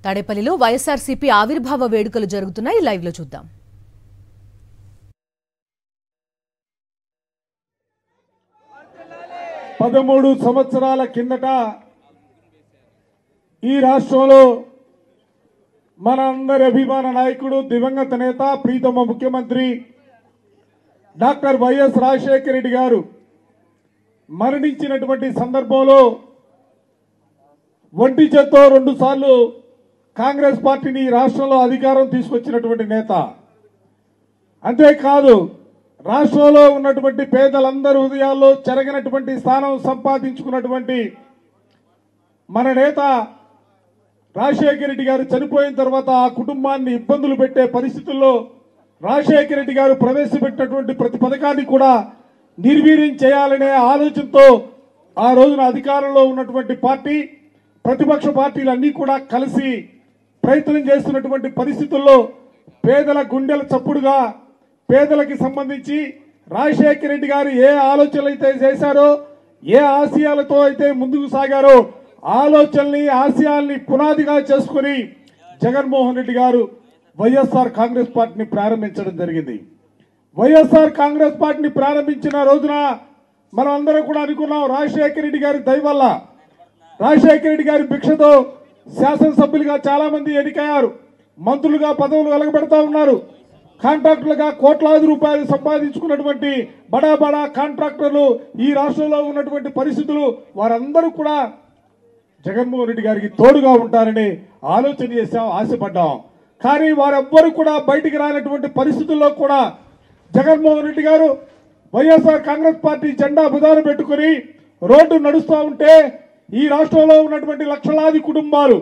తాడేపల్లిలో వైఎస్ఆర్సీపీ ఆవిర్భావ వేడుకలు జరుగుతున్నాయి. లైవ్ లో చూద్దాం. పదమూడు సంవత్సరాల కిందట ఈ రాష్ట్రంలో మన అందరి అభిమాన నాయకుడు దివంగత నేత ప్రీతమ ముఖ్యమంత్రి డాక్టర్ వైఎస్ రాజశేఖర రెడ్డి గారు మరణించినటువంటి సందర్భంలో ఒంటి చేత్తో 2 సార్లు కాంగ్రెస్ పార్టీని రాష్ట్రంలో అధికారం తీసుకొచ్చినటువంటి నేత. అంతేకాదు రాష్ట్రంలో ఉన్నటువంటి పేదలందరి హృదయాల్లో చెరగనటువంటి స్థానం సంపాదించుకున్నటువంటి మన నేత రాజశేఖర రెడ్డి గారు చనిపోయిన తర్వాత ఆ కుటుంబాన్ని ఇబ్బందులు పెట్టే పరిస్థితుల్లో రాజశేఖర రెడ్డి గారు ప్రవేశపెట్టినటువంటి ప్రతి పథకాన్ని కూడా నిర్వీర్యం చేయాలనే ఆలోచనతో ఆ రోజున అధికారంలో ఉన్నటువంటి పార్టీ ప్రతిపక్ష పార్టీలన్నీ కూడా కలిసి ప్రయత్నం చేస్తున్నటువంటి పరిస్థితుల్లో పేదల గుండెల చప్పుడుగా పేదలకి సంబంధించి రాజశేఖర రెడ్డి గారు ఏ ఆలోచనలు అయితే చేశారో, ఏ ఆశయాలతో అయితే ముందుకు సాగారో ఆలోచనల్ని ఆశయాల్ని పునాదిగా చేసుకుని జగన్మోహన్ రెడ్డి గారు వైఎస్ఆర్ కాంగ్రెస్ పార్టీని ప్రారంభించడం జరిగింది. వైఎస్ఆర్ కాంగ్రెస్ పార్టీని ప్రారంభించిన రోజున మనం అందరం కూడా అనుకున్నాం, రాజశేఖర రెడ్డి గారి దయ వల్ల రాజశేఖర రెడ్డి గారి భిక్షతో శాసనసభ్యులుగా చాలా మంది ఎన్నికయ్యారు, మంత్రులుగా పదవులు వెలగబెడతా ఉన్నారు, కాంట్రాక్టర్లుగా కోట్లాది రూపాయలు సంపాదించుకున్నటువంటి బడా బడా కాంట్రాక్టర్లు ఈ రాష్ట్రంలో ఉన్నటువంటి పరిస్థితులు వారందరూ కూడా జగన్మోహన్ రెడ్డి గారికి తోడుగా ఉంటారని ఆలోచన చేశాం, ఆశపడ్డాం. కానీ వారెవ్వరూ కూడా బయటికి రానటువంటి పరిస్థితుల్లో కూడా జగన్మోహన్ రెడ్డి గారు వైఎస్ఆర్ కాంగ్రెస్ పార్టీ జెండా భుజాన పెట్టుకుని రోడ్డు నడుస్తూ ఉంటే ఈ రాష్ట్రంలో ఉన్నటువంటి లక్షలాది కుటుంబాలు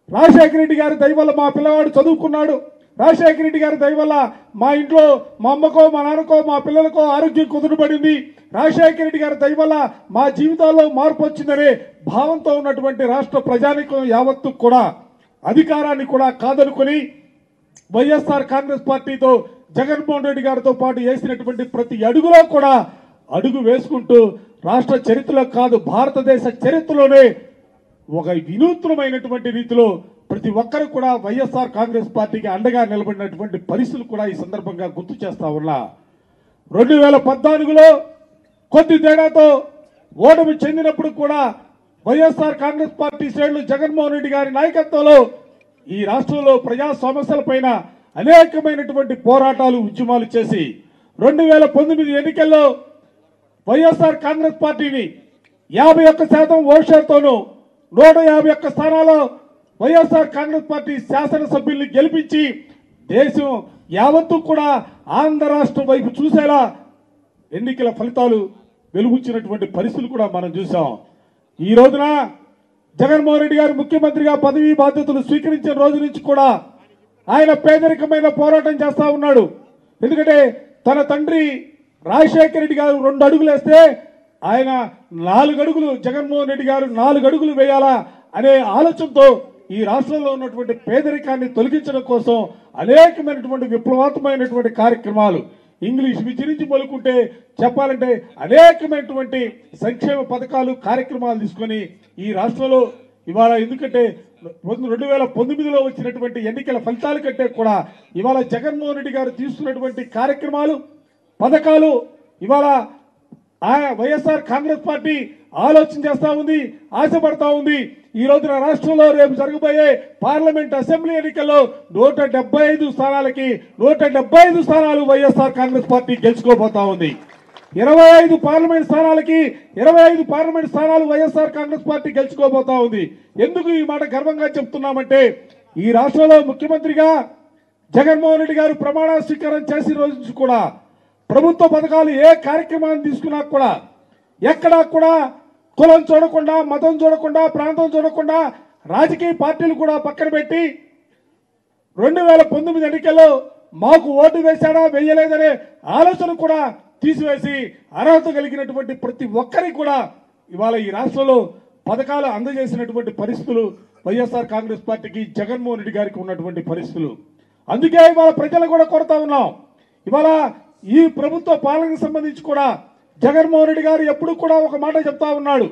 రాజశేఖర రెడ్డి గారి దయ వల్ల మా పిల్లవాడు చదువుకున్నాడు, రాజశేఖర రెడ్డి గారి దయ వల్ల మా ఇంట్లో మా అమ్మకో మా నాన్నకో మా పిల్లలకో ఆరోగ్యం కుదురుపడింది, రాజశేఖర రెడ్డి గారి దయ వల్ల మా జీవితాల్లో మార్పు వచ్చిందనే భావంతో ఉన్నటువంటి రాష్ట్ర ప్రజానీకం యావత్తు కూడా అధికారాన్ని కూడా కాదనుకుని వైఎస్ఆర్ కాంగ్రెస్ పార్టీతో జగన్మోహన్ రెడ్డి గారితో పాటు వేసినటువంటి ప్రతి అడుగులో కూడా అడుగు వేసుకుంటూ రాష్ట్ర చరిత్రలో కాదు భారతదేశ చరిత్రలోనే ఒక వినూత్నమైనటువంటి రీతిలో ప్రతి ఒక్కరు కూడా వైఎస్ఆర్ కాంగ్రెస్ పార్టీకి అండగా నిలబడినటువంటి పరిస్థితులు కూడా ఈ సందర్భంగా గుర్తు చేస్తా ఉన్నా. 2014లో కొద్ది తేడాతో ఓటమి చెందినప్పుడు కూడా వైఎస్ఆర్ కాంగ్రెస్ పార్టీ శ్రేణులు జగన్మోహన్ రెడ్డి గారి నాయకత్వంలో ఈ రాష్ట్రంలో ప్రజా సమస్యలపైన అనేకమైనటువంటి పోరాటాలు ఉద్యమాలు చేసి 2019 ఎన్నికల్లో వైఎస్ఆర్ కాంగ్రెస్ పార్టీని 51% ఓట్ షేర్తోనూ 151 స్థానాల్లో వైఎస్ఆర్ కాంగ్రెస్ పార్టీ శాసనసభ్యుల్ని గెలిపించి దేశం యావత్తు కూడా ఆంధ్ర రాష్ట్రం వైపు చూసేలా ఎన్నికల ఫలితాలు వెలుగుచ్చినటువంటి పరిస్థితులు కూడా మనం చూసాం. ఈ రోజున జగన్మోహన్ రెడ్డి గారు ముఖ్యమంత్రిగా పదవీ బాధ్యతలు స్వీకరించిన రోజు నుంచి కూడా ఆయన పేదరికమైన పోరాటం చేస్తా ఉన్నాడు. ఎందుకంటే తన తండ్రి రాజశేఖర రెడ్డి గారు 2 అడుగులు వేస్తే ఆయన 4 అడుగులు జగన్మోహన్ రెడ్డి గారు 4 అడుగులు వేయాలా అనే ఆలోచనతో ఈ రాష్ట్రంలో ఉన్నటువంటి పేదరికాన్ని తొలగించడం కోసం అనేకమైనటువంటి విప్లవాత్మకమైనటువంటి కార్యక్రమాలు ఇంగ్లీష్ విజరించి మొలుకుంటే చెప్పాలంటే అనేకమైనటువంటి సంక్షేమ పథకాలు కార్యక్రమాలు తీసుకొని ఈ రాష్ట్రంలో ఇవాళ ఎందుకంటే 2019లో వచ్చినటువంటి ఎన్నికల ఫలితాల కంటే కూడా ఇవాళ జగన్మోహన్ రెడ్డి గారు తీసుకున్నటువంటి కార్యక్రమాలు పథకాలు ఇవాళ వైఎస్ఆర్ కాంగ్రెస్ పార్టీ ఆలోచన చేస్తా ఉంది, ఆశపడతా ఉంది. ఈ రోజున రాష్ట్రంలో రేపు జరగబోయే పార్లమెంట్ అసెంబ్లీ ఎన్నికల్లో 175 స్థానాలకి 175 స్థానాలు వైఎస్ఆర్ కాంగ్రెస్ పార్టీ గెలుచుకోబోతా ఉంది. 25 పార్లమెంట్ స్థానాలకి 25 పార్లమెంట్ స్థానాలు వైఎస్ఆర్ కాంగ్రెస్ పార్టీ గెలుచుకోబోతా ఉంది. ఎందుకు ఈ మాట గర్వంగా చెప్తున్నామంటే ఈ రాష్ట్రంలో ముఖ్యమంత్రిగా జగన్మోహన్ రెడ్డి గారు ప్రమాణ స్వీకారం చేసిన రోజు నుంచి కూడా ప్రభుత్వ పథకాలు ఏ కార్యక్రమాన్ని తీసుకున్నా కూడా ఎక్కడా కూడా కులం చూడకుండా మతం చూడకుండా ప్రాంతం చూడకుండా రాజకీయ పార్టీలు కూడా పక్కన పెట్టి 2019 ఎన్నికల్లో మాకు ఓటు వేశాడా వేయలేదనే ఆలోచన కూడా తీసివేసి అర్హత కలిగినటువంటి ప్రతి ఒక్కరికి కూడా ఇవాళ ఈ రాష్ట్రంలో పథకాలు అందజేసినటువంటి పరిస్థితులు వైఎస్ఆర్ కాంగ్రెస్ పార్టీకి జగన్మోహన్ రెడ్డి గారికి ఉన్నటువంటి పరిస్థితులు. అందుకే ఇవాళ ప్రజలు కూడా కోరుతా ఉన్నాం. ఇవాళ ఈ ప్రభుత్వ పాలనకు సంబంధించి కూడా జగన్మోహన్ రెడ్డి గారు ఎప్పుడు కూడా ఒక మాట చెప్తా ఉన్నాడు,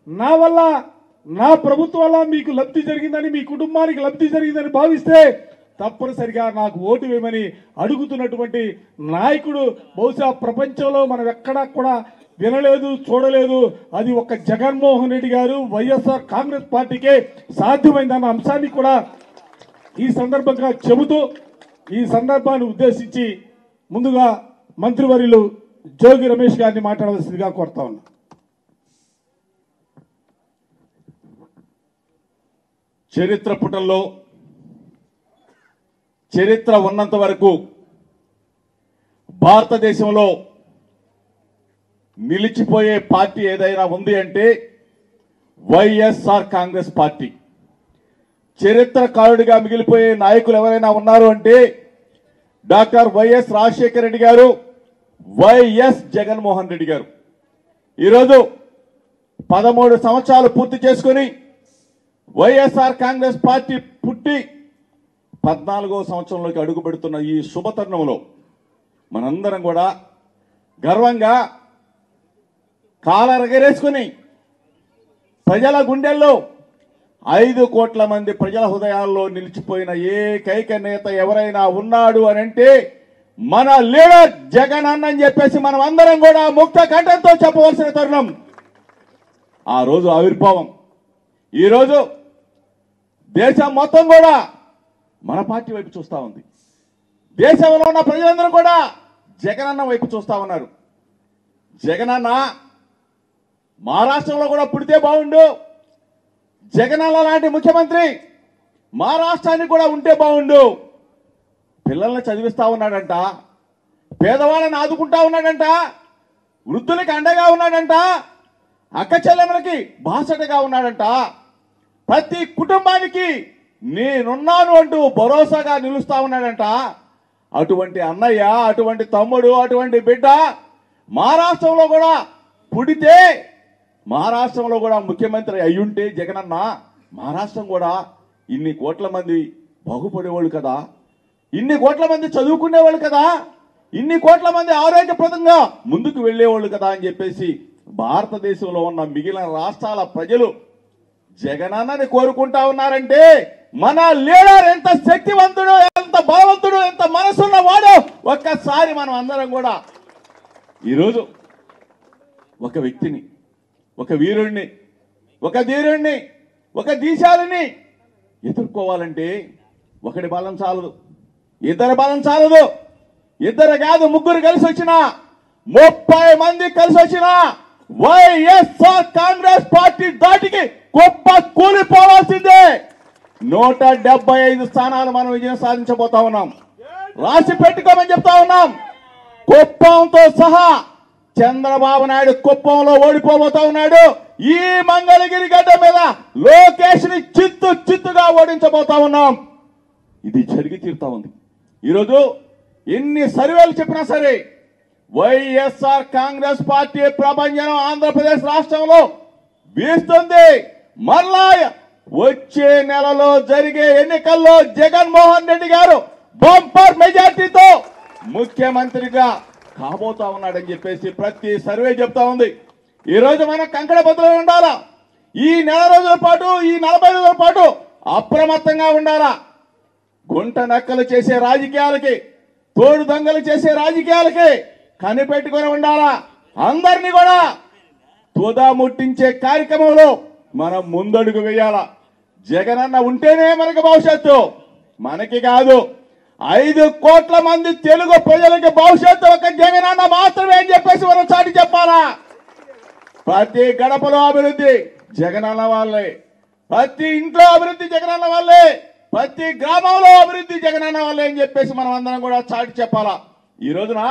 నా వల్ల నా ప్రభుత్వం వల్ల మీకు లబ్ధి జరిగిందని, మీ కుటుంబానికి లబ్ధి జరిగిందని భావిస్తే తప్పనిసరిగా నాకు ఓటు వేయమని అడుగుతున్నటువంటి నాయకుడు బహుశా ప్రపంచంలో మనం ఎక్కడా కూడా వినలేదు, చూడలేదు. అది ఒక జగన్మోహన్ రెడ్డి గారు వైఎస్ఆర్ కాంగ్రెస్ పార్టీకే సాధ్యమైందన్న అంశాన్ని కూడా ఈ సందర్భంగా చెబుతూ, ఈ సందర్భాన్ని ఉద్దేశించి ముందుగా మంత్రివర్యులు జోగి రమేష్ గారిని మాట్లాడవలసిందిగా కోరుతా ఉన్నా. చరిత్ర పుటల్లో చరిత్ర ఉన్నంత వరకు భారతదేశంలో నిలిచిపోయే పార్టీ ఏదైనా ఉంది అంటే వైఎస్ఆర్ కాంగ్రెస్ పార్టీ. చరిత్రకారుడిగా మిగిలిపోయే నాయకులు ఎవరైనా ఉన్నారు అంటే డాక్టర్ వైఎస్ రాజశేఖర రెడ్డి గారు, వైఎస్ జగన్మోహన్ రెడ్డి గారు. ఈరోజు 13 సంవత్సరాలు పూర్తి చేసుకుని వైఎస్ఆర్ కాంగ్రెస్ పార్టీ పుట్టి 14వ సంవత్సరంలోకి అడుగు పెడుతున్న ఈ శుభతరుణంలో మనందరం కూడా గర్వంగా కాలరగరేసుకుని ప్రజల గుండెల్లో 5 కోట్ల మంది ప్రజల హృదయాల్లో నిలిచిపోయిన ఏకైక నేత ఎవరైనా ఉన్నాడు అని అంటే మన లీడర్ జగన్ అన్నని చెప్పేసి మనం అందరం కూడా ముక్త కంఠంతో చెప్పవలసిన తరుణం. ఆ రోజు ఆవిర్భావం. ఈరోజు దేశం మొత్తం కూడా మన పార్టీ వైపు చూస్తా ఉంది. దేశంలో ఉన్న ప్రజలందరూ కూడా జగనన్న వైపు చూస్తా ఉన్నారు. జగనన్న మహారాష్ట్రంలో కూడా పుడితే బాగుండు, జగనన్న లాంటి ముఖ్యమంత్రి మహారాష్ట్రానికి కూడా ఉంటే బాగుండు. పిల్లల్ని చదివిస్తా ఉన్నాడంట, పేదవాళ్ళని ఆదుకుంటా ఉన్నాడంట, వృద్ధులకి అండగా ఉన్నాడంట, అక్క చెల్లెమ్మలకి బాసటగా ఉన్నాడంట, ప్రతి కుటుంబానికి నేనున్నాను అంటూ భరోసాగా నిలుస్తా ఉన్నాడంట. అటువంటి అన్నయ్య, అటువంటి తమ్ముడు, అటువంటి బిడ్డ మహారాష్ట్రంలో కూడా పుడితే, మహారాష్ట్రంలో కూడా ముఖ్యమంత్రి అయ్యుంటే జగనన్న మహారాష్ట్రం కూడా ఇన్ని కోట్ల మంది బాగుపడేవాళ్ళు కదా, ఇన్ని కోట్ల మంది చదువుకునేవాళ్ళు కదా, ఇన్ని కోట్ల మంది ఆరోగ్యప్రదంగా ముందుకు వెళ్లేవాళ్ళు కదా అని చెప్పేసి భారతదేశంలో ఉన్న మిగిలిన రాష్ట్రాల ప్రజలు జగనన్నని కోరుకుంటా ఉన్నారంటే మన లీడర్ ఎంత శక్తివంతుడు, ఎంత బలవంతుడు, ఎంత మనసున్న వాడు ఒక్కసారి మనం అందరం కూడా ఈరోజు ఒక వ్యక్తిని, ఒక వీరుణ్ణి, ఒక ధీరుణ్ణి, ఒక దీశాలిని ఎదుర్కోవాలంటే ఒకటి బలం చాలదు, ఇద్దరు బలం చాలదు. ఇద్దరు కాదు, ముగ్గురు కలిసి వచ్చిన, 30 మంది కలిసి వచ్చిన వైఎస్ఆర్ కాంగ్రెస్ పార్టీ దాటికి గొప్ప కూలిపోవాల్సిందే. 175 స్థానాలు మనం విజయం సాధించబోతా ఉన్నాం. రాసి పెట్టుకోమని చెప్తా ఉన్నాం. కుప్పంతో సహా చంద్రబాబు నాయుడు కుప్పంలో ఓడిపోబోతా ఉన్నాడు. ఈ మంగళగిరి గడ్డ మీద లోకేష్ ని చిత్తుగా ఓడించబోతా ఉన్నాం. ఇది జరిగి తీరుతా ఉంది. ఈరోజు ఎన్ని సర్వేలు చెప్పినా సరే వైఎస్ఆర్ కాంగ్రెస్ పార్టీ ప్రభంజనం ఆంధ్రప్రదేశ్ రాష్ట్రంలో వీస్తుంది. మళ్ళా వచ్చే నెలలో జరిగే ఎన్నికల్లో జగన్మోహన్ రెడ్డి గారు బంపర్ మెజార్టీతో ముఖ్యమంత్రిగా కాబోతా ఉన్నాడని చెప్పేసి ప్రతి సర్వే చెప్తా ఉంది. ఈ రోజు మనం కంకణ బద్దులో ఉండాలా. ఈ నెల రోజుల పాటు, ఈ 40 రోజుల పాటు అప్రమత్తంగా ఉండాలా. గుంట నక్కలు చేసే రాజకీయాలకి, తోడు దొంగలు చేసే రాజకీయాలకి కనిపెట్టుకొని ఉండాలా. అందరినీ కూడా తుదా ముట్టించే కార్యక్రమంలో మనం ముందడుగు వేయాలా. జగనన్న ఉంటేనే మనకి భవిష్యత్తు, మనకి కాదు 5 కోట్ల మంది తెలుగు ప్రజలకి భవిష్యత్తు ఒక జగనన్న మాత్రమే అని చెప్పేసి మనం చాటి చెప్పాలా. ప్రతి గడపలో అభివృద్ధి జగనన్న వాళ్ళే, ప్రతి ఇంట్లో అభివృద్ధి జగనన్న వాళ్ళే, ప్రతి గ్రామంలో అభివృద్ధి జగనన్న వాళ్ళే అని చెప్పేసి మనం అందరం కూడా చాటి చెప్పాలా. ఈ రోజున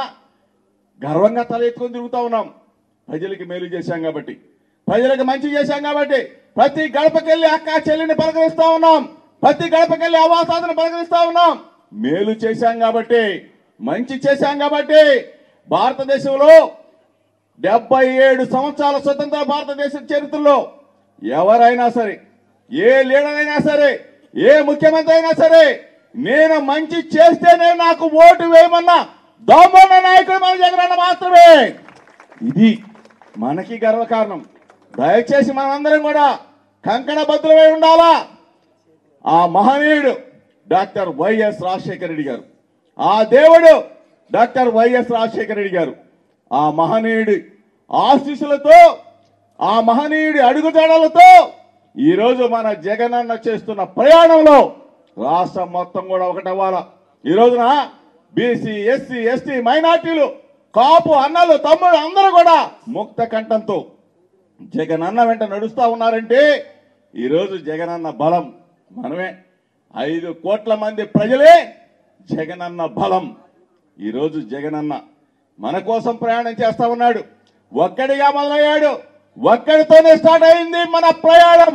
గర్వంగా తల ఎత్తుకొని తిరుగుతా ఉన్నాం. ప్రజలకి మేలు చేశాం కాబట్టి, ప్రజలకు మంచి చేశాం కాబట్టి ప్రతి గడపకెళ్ళి అక్క చెల్లిని పలకరిస్తా ఉన్నాం, ప్రతి గడపకెళ్ళి అవాసాలను పలకరిస్తా ఉన్నాం. మేలు చేశాం కాబట్టి, మంచి చేశాం కాబట్టి భారతదేశంలో 77 సంవత్సరాల స్వతంత్ర భారతదేశ చరిత్రలో ఎవరైనా సరే, ఏ లీడర్ అయినా సరే, ఏ ముఖ్యమంత్రి అయినా సరే నేను మంచి చేస్తేనే నాకు ఓటు వేయమన్నా దమ్మున్న నాయకుడు మన జగనన్న మాత్రమే. ఇది మనకి గర్వకారణం. దయచేసి మనందరం కూడా కంకణబద్ధులమై ఉండాలా. ఆ మహనీయుడు డాక్టర్ వైఎస్ రాజశేఖర రెడ్డి గారు, ఆ దేవుడు డాక్టర్ వైఎస్ రాజశేఖర రెడ్డి గారు, ఆ మహనీయుడి ఆశీస్సులతో, ఆ మహనీయుడి అడుగుజాడలతో ఈరోజు మన జగనన్న చేస్తున్న ప్రయాణంలో రాష్ట్రం మొత్తం కూడా ఒకటవ్వాలా. ఈ రోజున బీసీ, ఎస్సీ, ఎస్టీ, మైనార్టీలు, కాపు అన్నలు, తమ్ముడు అందరూ కూడా ముక్త కంఠంతో జగనన్న వెంట నడుస్తూ ఉన్నారంటే ఈరోజు జగనన్న బలం మనమే. 5 కోట్ల మంది ప్రజలే జగనన్న బలం. ఈరోజు జగనన్న మన కోసం ప్రయాణం చేస్తా ఉన్నాడు. ఒక్కడిగా మొదలయ్యాడు, ఒక్కడితోనే స్టార్ట్ అయింది మన ప్రయాణం.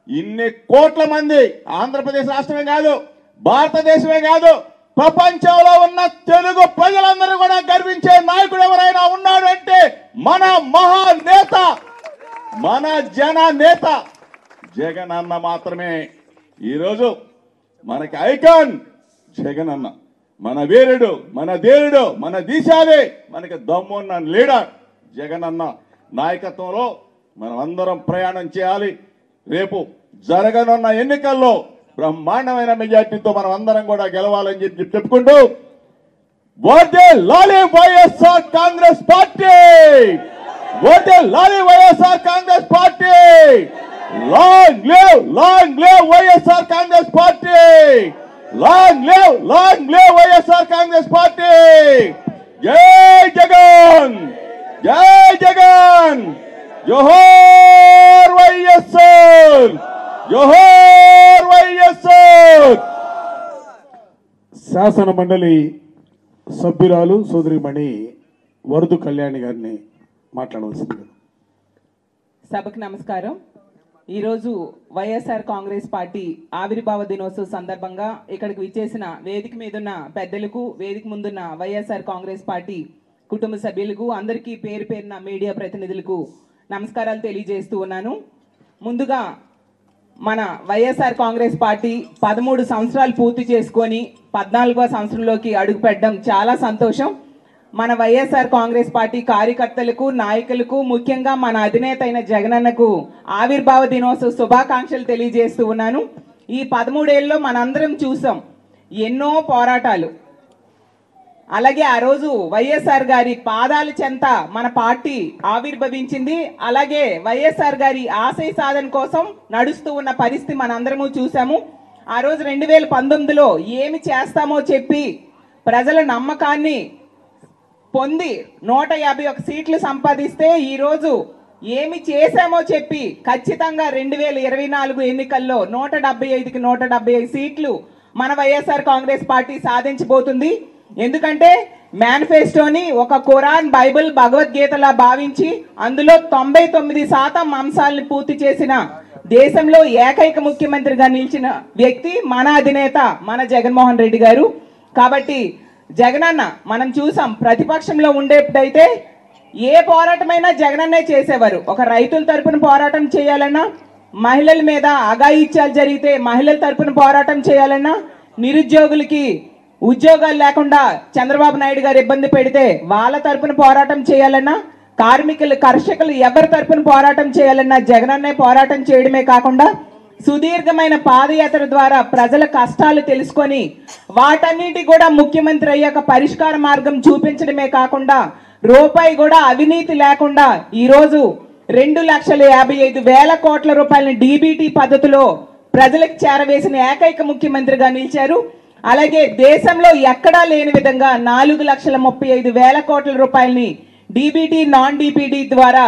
ఇన్ని కోట్ల మంది ఆంధ్రప్రదేశ్ రాష్ట్రమే కాదు, భారతదేశమే కాదు, ప్రపంచంలో ఉన్న తెలుగు ప్రజలందరూ కూడా గర్వించే నాయకుడు ఎవరైనా ఉన్నాడు అంటే మన మహానేత, మన జన నేత జగనన్న మాత్రమే. ఈరోజు మనకి ఐకాన్ జగనన్న, మన వీరుడు, మన ధీరుడు, మన దిశాలే, మనకి దమ్మున్న లీడర్ జగనన్న నాయకత్వంలో మనం అందరం ప్రయాణం చేయాలి. రేపు జరగనున్న ఎన్నికల్లో బ్రహ్మాండమైన మెజార్టీతో మనం అందరం కూడా గెలవాలని చెప్పుకుంటూ వర్ధిల్లాలి వైఎస్ఆర్ కాంగ్రెస్ పార్టీ, వర్ధిల్లాలి YSR Congress party, long live YSR Congress party, long live YSR Congress party. జై జగన్, జై జగన్, జోహార్ వైఎస్ఆర్, జోహార్ వైఎస్ఆర్. శాసన మండలి సభ్యురాలు సోదరిమణి వరదు కళ్యాణి గారిని మాట్లాడవలసింది. సభకు నమస్కారం. ఈరోజు వైఎస్ఆర్ కాంగ్రెస్ పార్టీ ఆవిర్భావ దినోత్సవ సందర్భంగా ఇక్కడికి విచ్చేసిన వేదిక మీదున్న పెద్దలకు, వేదిక ముందున్న వైఎస్ఆర్ కాంగ్రెస్ పార్టీ కుటుంబ సభ్యులకు, అందరికీ పేరు పేరున మీడియా ప్రతినిధులకు నమస్కారాలు తెలియజేస్తూ ఉన్నాను. ముందుగా మన వైఎస్ఆర్ కాంగ్రెస్ పార్టీ 13 సంవత్సరాలు పూర్తి చేసుకొని 14వ సంవత్సరంలోకి అడుగుపెట్టడం చాలా సంతోషం. మన వైఎస్ఆర్ కాంగ్రెస్ పార్టీ కార్యకర్తలకు, నాయకులకు, ముఖ్యంగా మన అధినేత అయిన జగనన్నకు ఆవిర్భావ దినోత్సవ శుభాకాంక్షలు తెలియజేస్తూ ఉన్నాను. ఈ 13 ఏళ్ళలో మనందరం చూసాం ఎన్నో పోరాటాలు. అలాగే ఆ రోజు వైఎస్ఆర్ గారి పాదాల చెంత మన పార్టీ ఆవిర్భవించింది. అలాగే వైఎస్ఆర్ గారి ఆశయ సాధన కోసం నడుస్తూ ఉన్న పరిస్థితి మనందరము చూసాము. ఆ రోజు 2019లో ఏమి చేస్తామో చెప్పి ప్రజల నమ్మకాన్ని పొంది 151 సీట్లు సంపాదిస్తే ఈరోజు ఏమి చేశామో చెప్పి ఖచ్చితంగా 2024 ఎన్నికల్లో 175కి 175 సీట్లు మన వైఎస్ఆర్ కాంగ్రెస్ పార్టీ సాధించబోతుంది. ఎందుకంటే మేనిఫెస్టోని ఒక ఖురాన్, బైబిల్, భగవద్గీతలా భావించి అందులో 99% అంశాలను పూర్తి చేసిన దేశంలో ఏకైక ముఖ్యమంత్రిగా నిలిచిన వ్యక్తి మన అధినేత మన జగన్మోహన్ రెడ్డి గారు. కాబట్టి జగనన్న మనం చూసాం, ప్రతిపక్షంలో ఉండేటైతే ఏ పోరాటమైనా జగనన్నే చేసేవారు. ఒక రైతుల తరపున పోరాటం చేయాలన్నా, మహిళల మీద అఘాయిత్యాలు జరిగితే మహిళల తరపున పోరాటం చేయాలన్నా, నిరుద్యోగులకి ఉద్యోగాలు లేకుండా చంద్రబాబు నాయుడు గారు ఇబ్బంది పెడితే వాళ్ళ తరపున పోరాటం చేయాలన్నా, కార్మికులు, కర్షకులు ఎవరి తరపున పోరాటం చేయాలన్నా జగనన్నే పోరాటం చేయడమే కాకుండా సుదీర్ఘమైన పాదయాత్ర ద్వారా ప్రజల కష్టాలు తెలుసుకొని వాటన్నిటి కూడా ముఖ్యమంత్రి అయ్యాక పరిష్కార మార్గం చూపించడమే కాకుండా రూపాయి కూడా అవినీతి లేకుండా ఈరోజు 2,55,000 కోట్ల రూపాయలని డీబీటీ పద్ధతిలో ప్రజలకు చేరవేసిన ఏకైక ముఖ్యమంత్రిగా నిలిచారు. అలాగే దేశంలో ఎక్కడా లేని విధంగా 4,35,000 కోట్ల రూపాయలని డీబీటీ, నాన్ డీబీటీ ద్వారా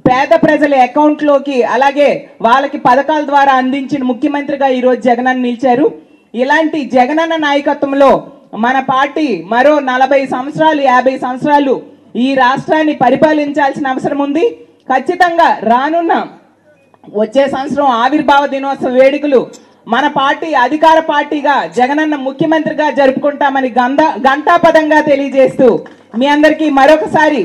పేద ప్రజల అకౌంట్లోకి, అలాగే వాళ్ళకి పథకాల ద్వారా అందించిన ముఖ్యమంత్రిగా ఈరోజు జగనన్న నిలిచారు. ఇలాంటి జగనన్న నాయకత్వంలో మన పార్టీ మరో 40 సంవత్సరాలు, 50 సంవత్సరాలు ఈ రాష్ట్రాన్ని పరిపాలించాల్సిన అవసరం ఉంది. ఖచ్చితంగా రానున్న వచ్చే సంవత్సరం ఆవిర్భావ దినోత్సవ వేడుకలు మన పార్టీ అధికార పార్టీగా జగనన్న ముఖ్యమంత్రిగా జరుపుకుంటామని గంటాపదంగా తెలియజేస్తూ మీ అందరికీ మరొకసారి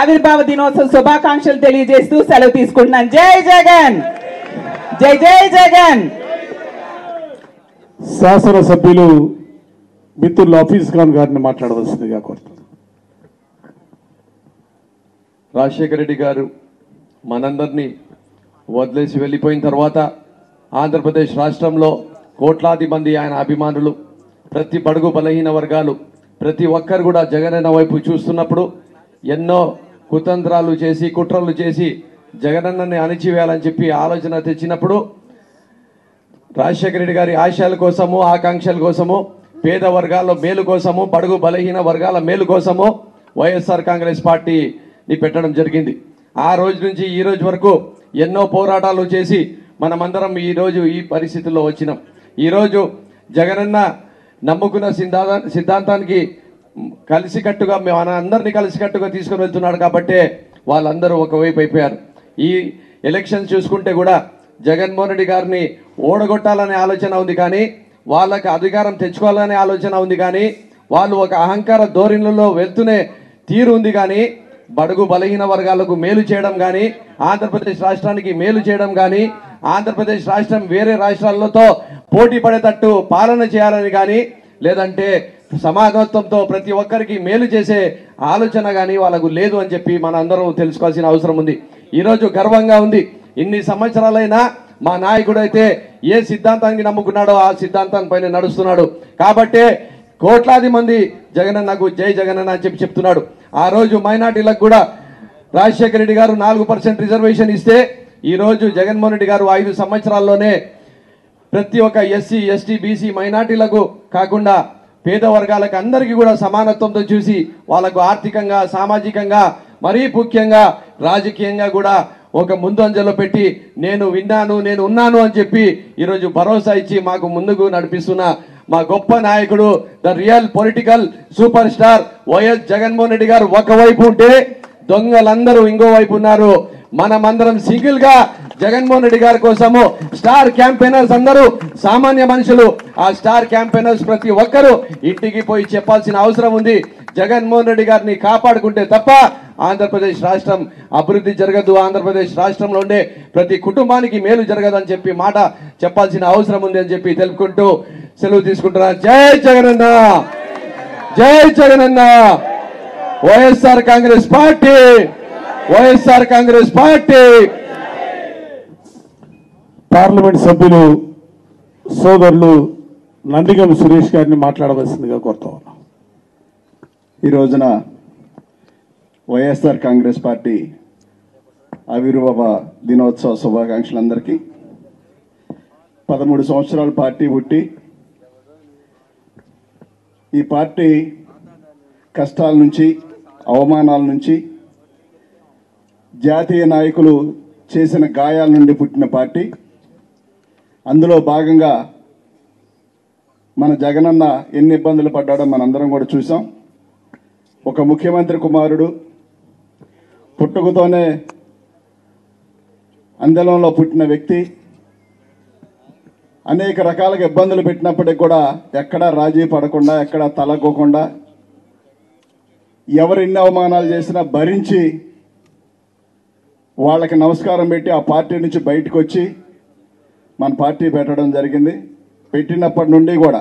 ఆవిర్భావ దినోత్సవ శుభాకాంక్షలు తెలియజేస్తూ సెలవు తీసుకుంటున్నాను. జై జగన్, జై జై జగన్. శాసనసభ్యులు మిత్రులు హఫీజ్ ఖాన్ గారిని మాట్లాడవలసిందిగా కోరుతున్నాను. రాజశేఖర రెడ్డి గారు మనందరినీ వదిలేసి వెళ్ళిపోయిన తర్వాత ఆంధ్రప్రదేశ్ రాష్ట్రంలో కోట్లాది మంది ఆయన అభిమానులు, ప్రతి బడుగు బలహీన వర్గాలు, ప్రతి ఒక్కరు కూడా జగనన్న వైపు చూస్తున్నప్పుడు ఎన్నో కుతంత్రాలు చేసి కుట్రలు చేసి జగనన్నని అణిచివేయాలని చెప్పి ఆలోచన తెచ్చినప్పుడు రాజశేఖర రెడ్డి గారి ఆశయాల కోసము, ఆకాంక్షల కోసము, పేద వర్గాల మేలు కోసము, బడుగు బలహీన వర్గాల మేలు కోసము వైఎస్ఆర్ కాంగ్రెస్ పార్టీని పెట్టడం జరిగింది. ఆ రోజు నుంచి ఈ రోజు వరకు ఎన్నో పోరాటాలు చేసి మనమందరం ఈరోజు ఈ పరిస్థితుల్లో వచ్చినాం. ఈరోజు జగనన్న నమ్ముకున్న సిద్ధాంతానికి కలిసికట్టుగా మన అందరినీ కలిసికట్టుగా తీసుకుని వెళ్తున్నాడు కాబట్టే వాళ్ళందరూ ఒకవైపు అయిపోయారు. ఈ ఎలక్షన్స్ చూసుకుంటే కూడా జగన్మోహన్ రెడ్డి గారిని ఓడగొట్టాలనే ఆలోచన ఉంది, కానీ వాళ్ళకి అధికారం తెచ్చుకోవాలనే ఆలోచన ఉంది, కానీ వాళ్ళు ఒక అహంకార ధోరణిలో వెళ్తూనే తీరు ఉంది. కానీ బడుగు బలహీన వర్గాలకు మేలు చేయడం కానీ, ఆంధ్రప్రదేశ్ రాష్ట్రానికి మేలు చేయడం కానీ, ఆంధ్రప్రదేశ్ రాష్ట్రం వేరే రాష్ట్రాలతో పోటీ పడేటట్టు పాలన చేయాలని కానీ, లేదంటే సమానత్వంతో ప్రతి ఒక్కరికి మేలు చేసే ఆలోచన కానీ వాళ్ళకు లేదు అని చెప్పి మన అందరం తెలుసుకోవాల్సిన అవసరం ఉంది. ఈరోజు గర్వంగా ఉంది. ఇన్ని సంవత్సరాలైనా మా నాయకుడు అయితే ఏ సిద్ధాంతానికి నమ్ముకున్నాడో ఆ సిద్ధాంతం పైన నడుస్తున్నాడు. కాబట్టే కోట్లాది మంది జగనన్నకు జై జగనన్న అని చెప్పి చెప్తున్నాడు. ఆ రోజు మైనార్టీలకు కూడా రాజశేఖర రెడ్డి గారు 4% రిజర్వేషన్ ఇస్తే ఈరోజు జగన్మోహన్ రెడ్డి గారు 5 సంవత్సరాల్లోనే ప్రతి ఒక్క ఎస్సీ, ఎస్టీ, బీసీ మైనార్టీలకు కాకుండా పేద వర్గాలకు అందరికీ కూడా సమానత్వంతో చూసి వాళ్ళకు ఆర్థికంగా, సామాజికంగా, మరీ ముఖ్యంగా రాజకీయంగా కూడా ఒక ముందంజలో పెట్టి నేను విన్నాను, నేను ఉన్నాను అని చెప్పి ఈరోజు భరోసా ఇచ్చి మాకు ముందుకు నడిపిస్తున్న మా గొప్ప నాయకుడు, the real political super star YS Jaganmohan Reddy గారు ఒకవైపు ఉంటే దొంగలందరూ ఇంకోవైపు ఉన్నారు. మనమందరం సింగిల్ గా జగన్మోహన్ రెడ్డి గారి కోసము స్టార్ క్యాంపెయినర్స్ అందరూ సామాన్య మనుషులు. ఆ స్టార్ క్యాంపెయినర్స్ ప్రతి ఒక్కరూ ఇంటికి పోయి చెప్పాల్సిన అవసరం ఉంది. జగన్మోహన్ రెడ్డి గారిని కాపాడుకుంటే తప్ప ఆంధ్రప్రదేశ్ రాష్ట్రం అభివృద్ధి జరగదు, ఆంధ్రప్రదేశ్ రాష్ట్రంలో ఉండే ప్రతి కుటుంబానికి మేలు జరగదని చెప్పి మాట చెప్పాల్సిన అవసరం ఉంది అని చెప్పి తెలుపుకుంటూ సెలవు తీసుకుంటున్నా. జై జగనన్న, జై Jagananna. YSR Congress party, YSR Congress party. Parliament సభ్యులు సోదరులు నందిగం సురేష్ గారిని మాట్లాడవలసిందిగా కోరుతా ఉన్నాం. ఈ రోజున వైఎస్ఆర్ కాంగ్రెస్ పార్టీ ఆవిర్భావ దినోత్సవ శుభాకాంక్షలందరికీ. 13 సంవత్సరాలు పార్టీ పుట్టి ఈ పార్టీ కష్టాల నుంచి, అవమానాల నుంచి, జాతీయ నాయకులు చేసిన గాయాల నుండి పుట్టిన పార్టీ. అందులో భాగంగా మన జగనన్న ఎన్ని ఇబ్బందులు పడ్డాడో మనందరం కూడా చూసాం. ఒక ముఖ్యమంత్రి కుమారుడు పుట్టుకతోనే అందలంలో పుట్టిన వ్యక్తి అనేక రకాలుగా ఇబ్బందులు పెట్టినప్పటికీ కూడా ఎక్కడా రాజీ పడకుండా, ఎక్కడా తలకోకుండా, ఎవరు ఎన్ని అవమానాలు చేసినా భరించి వాళ్ళకి నమస్కారం పెట్టి ఆ పార్టీ నుంచి బయటకు వచ్చి మన పార్టీ పెట్టడం జరిగింది. పెట్టినప్పటి నుండి కూడా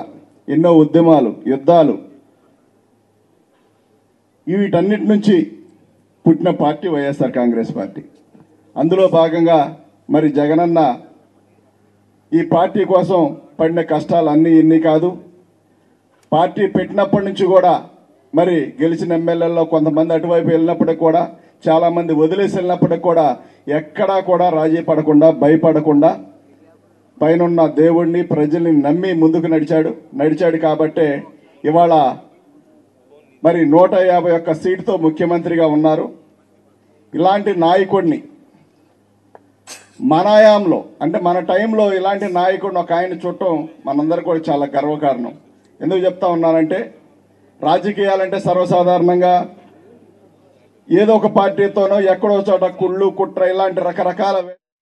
ఎన్నో ఉద్యమాలు, యుద్ధాలు, వీటన్నిటి నుంచి పుట్టిన పార్టీ వైఎస్ఆర్ కాంగ్రెస్ పార్టీ. అందులో భాగంగా మరి జగనన్న ఈ పార్టీ కోసం పడిన కష్టాలు అన్నీ ఇన్ని కాదు. పార్టీ పెట్టినప్పటి నుంచి కూడా మరి గెలిచిన ఎమ్మెల్యేల్లో కొంతమంది అటువైపు వెళ్ళినప్పటికి కూడా, చాలామంది వదిలేసి వెళ్ళినప్పటికి కూడా ఎక్కడా కూడా రాజీ పడకుండా, భయపడకుండా పైనున్న దేవుణ్ణి, ప్రజల్ని నమ్మి ముందుకు నడిచాడు కాబట్టే ఇవాళ మరి 151 సీటుతో ముఖ్యమంత్రిగా ఉన్నారు. ఇలాంటి నాయకుడిని మన హయాంలో, అంటే మన టైంలో ఇలాంటి నాయకుడిని ఒక ఆయన చూడటం మనందరికీ కూడా చాలా గర్వకారణం. ఎందుకు చెప్తా ఉన్నానంటే, రాజకీయాలంటే సర్వసాధారణంగా ఏదో ఒక పార్టీతోనో ఎక్కడో చోట కుళ్ళు, కుట్ర ఇలాంటి రకరకాల